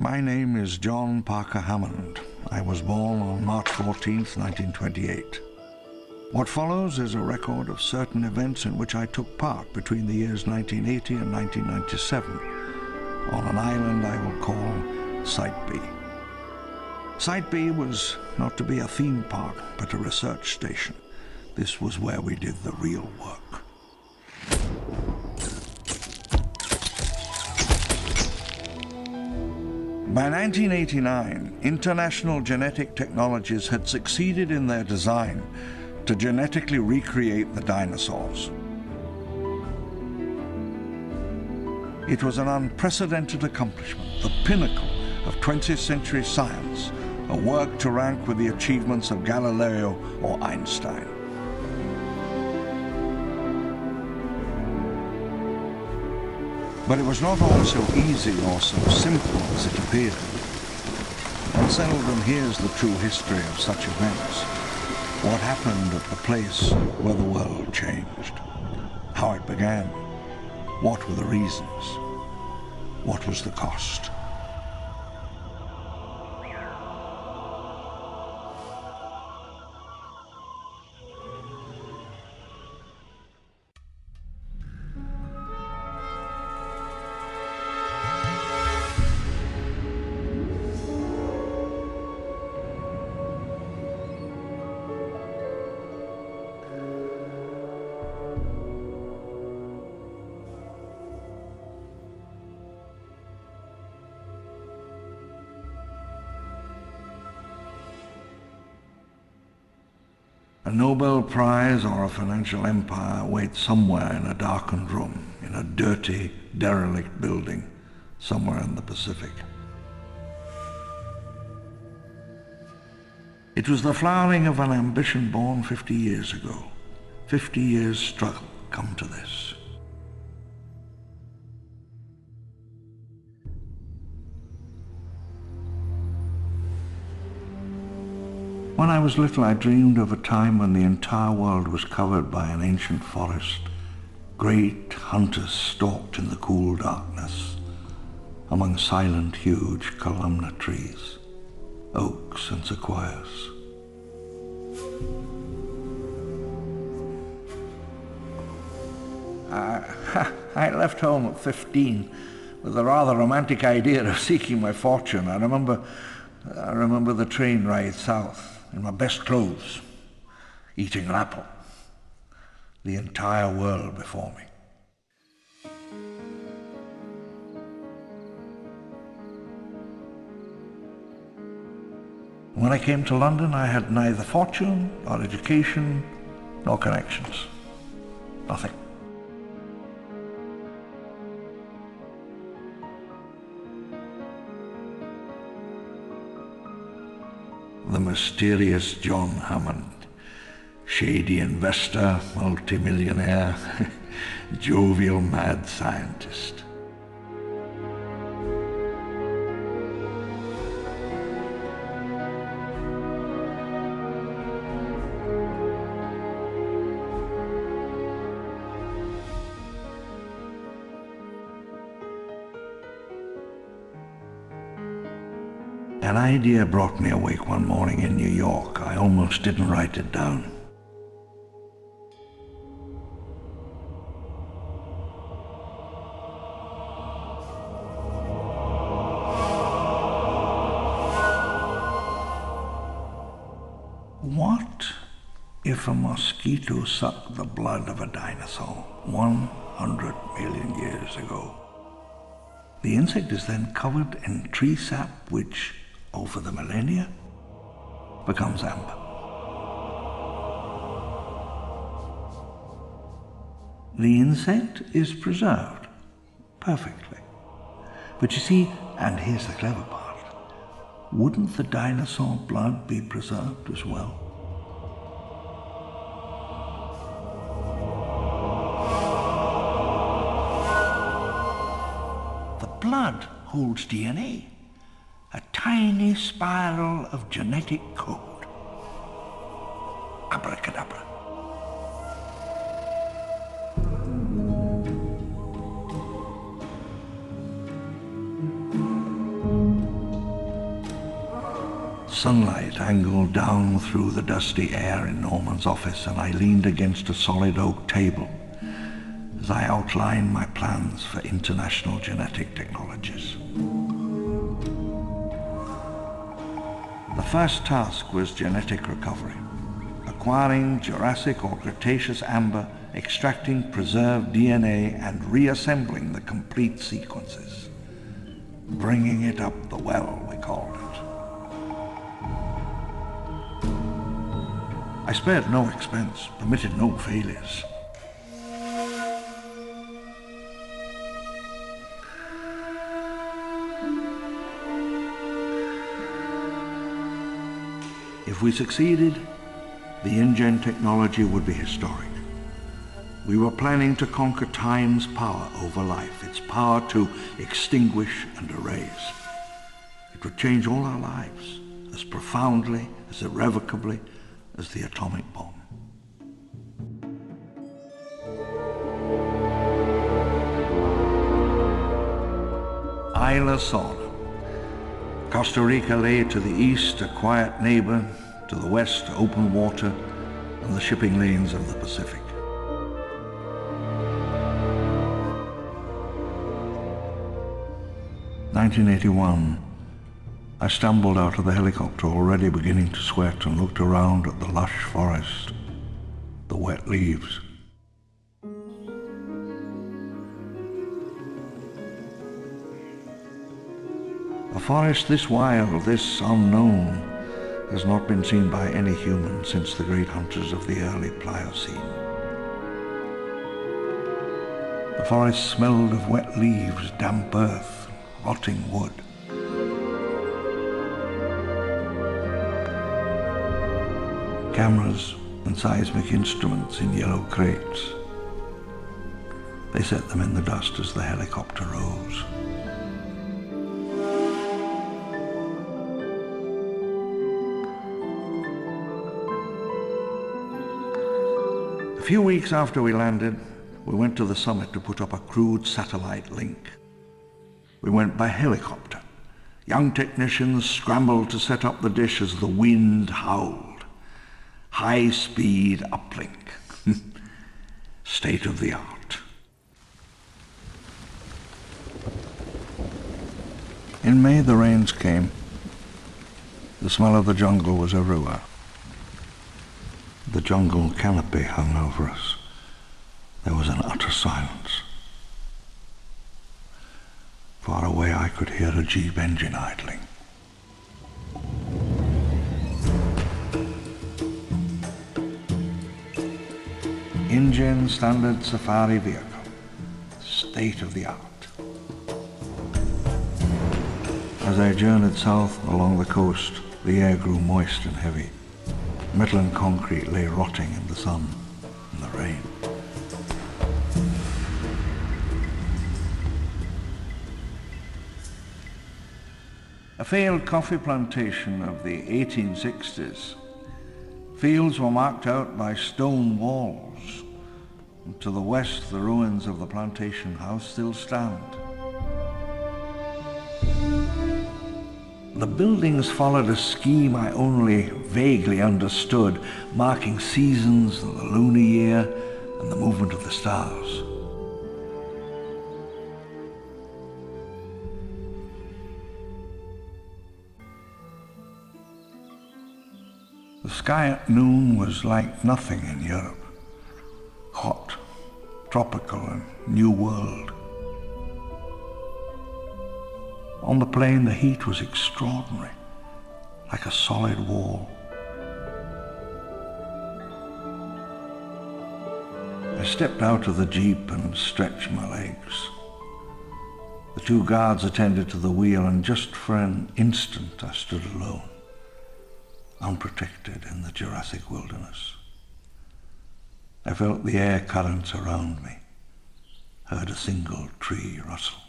My name is John Parker Hammond. I was born on March 14th, 1928. What follows is a record of certain events in which I took part between the years 1980 and 1997 on an island I will call Site B. Site B was not to be a theme park, but a research station. This was where we did the real work. By 1989, International Genetic Technologies had succeeded in their design to genetically recreate the dinosaurs. It was an unprecedented accomplishment, the pinnacle of 20th century science, a work to rank with the achievements of Galileo or Einstein. But it was not all so easy or so simple as it appeared. And seldom hears the true history of such events. What happened at the place where the world changed. How it began. What were the reasons? What was the cost? A Nobel Prize or a financial empire waits somewhere in a darkened room, in a dirty, derelict building, somewhere in the Pacific. It was the flowering of an ambition born 50 years ago. 50 years' struggle come to this. When I was little, I dreamed of a time when the entire world was covered by an ancient forest. Great hunters stalked in the cool darkness, among silent, huge columnar trees, oaks and sequoias. I left home at 15 with a rather romantic idea of seeking my fortune. I remember the train ride south, in my best clothes, eating an apple, the entire world before me. When I came to London, I had neither fortune, nor education, nor connections. Nothing. The mysterious John Hammond, shady investor, multimillionaire, jovial mad scientist. An idea brought me awake one morning in New York. I almost didn't write it down. What if a mosquito sucked the blood of a dinosaur 100 million years ago? The insect is then covered in tree sap, which over the millennia, becomes amber. The insect is preserved perfectly. But you see, and here's the clever part, wouldn't the dinosaur blood be preserved as well? The blood holds DNA. A tiny spiral of genetic code. Abracadabra. Sunlight angled down through the dusty air in Norman's office, and I leaned against a solid oak table as I outlined my plans for international genetic technologies. The first task was genetic recovery, acquiring Jurassic or Cretaceous amber, extracting preserved DNA, and reassembling the complete sequences. Bringing it up the well, we called it. I spared no expense, permitted no failures. If we succeeded, the InGen technology would be historic. We were planning to conquer time's power over life, its power to extinguish and erase. It would change all our lives, as profoundly, as irrevocably as the atomic bomb. Isla Sorna. Costa Rica lay to the east, a quiet neighbor, to the west, open water and the shipping lanes of the Pacific. "1981, I stumbled out of the helicopter, already beginning to sweat, and looked around at the lush forest, the wet leaves. A forest this wild, this unknown, has not been seen by any human since the great hunters of the early Pliocene. The forest smelled of wet leaves, damp earth, rotting wood. Cameras and seismic instruments in yellow crates. They set them in the dust as the helicopter rose. A few weeks after we landed, we went to the summit to put up a crude satellite link. We went by helicopter. Young technicians scrambled to set up the dish as the wind howled. High-speed uplink. State of the art. In May, the rains came. The smell of the jungle was everywhere. The jungle canopy hung over us. There was an utter silence. Far away, I could hear a Jeep engine idling. InGen standard safari vehicle, state of the art. As I journeyed south along the coast, the air grew moist and heavy. Metal and concrete lay rotting in the sun and the rain. A failed coffee plantation of the 1860s. Fields were marked out by stone walls. And to the west, the ruins of the plantation house still stand. The buildings followed a scheme I only vaguely understood, marking seasons and the lunar year and the movement of the stars. The sky at noon was like nothing in Europe. Hot, tropical, and new world. On the plain, the heat was extraordinary, like a solid wall. I stepped out of the Jeep and stretched my legs. The two guards attended to the wheel, and just for an instant I stood alone, unprotected in the Jurassic wilderness. I felt the air currents around me, heard a single tree rustle.